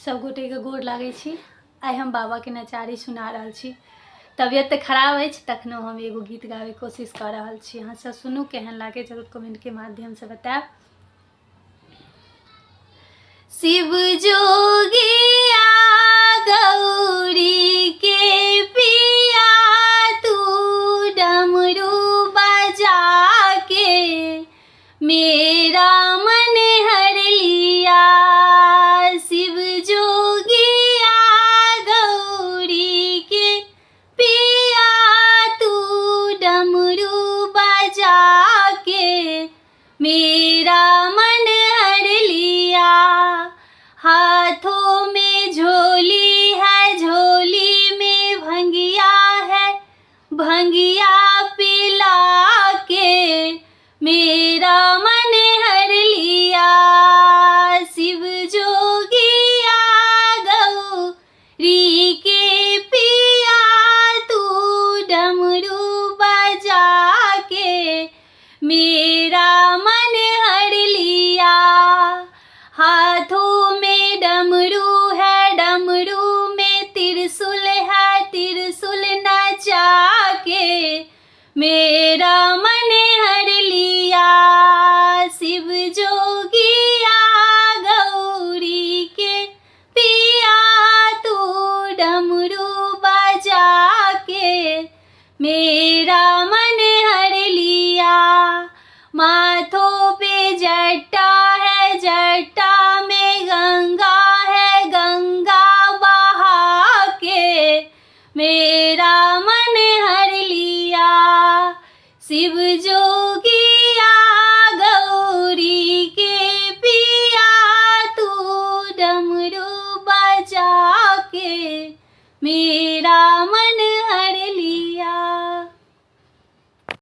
सब गोटे के गोर लागै छी। आइ हम बाबा के नचारी सुना रहल छी। तबियत तऽ खराब अछि, तखनो हम एगो गीत गावे कोशिश कर रहल छी। अहाँ सब सुनू, केहन लागे जरूर कमेंट के माध्यम से बताएब। शिव जोगिया गौरी के पिया तू डमरू बजा के मेरा मन हर लिया। शिव जोगिया गौरी के पिया तू डमरू बजा के मेरा मन हर लिया। हाथों में झोली है, झोली में भंगिया है, भंगिया पिला के मेरा मन हर लिया। शिव जोगिया गौरी के पिया तू डमरू बजा के मेरा मन हर लिया। हाथों में डमरू है, डमरू में त्रिशूल है, त्रिशूल नचा के मेरा मन हर लिया। शिव जोगिया गौरी के पिया तू डमरू बजा के मेरा मन हर लिया। माथों पे जटा है, जटा में गंगा है, गंगा बहा के मेरा मन हर लिया। शिव जोगिया गौरी के पिया तू डमरू बजा के मेरा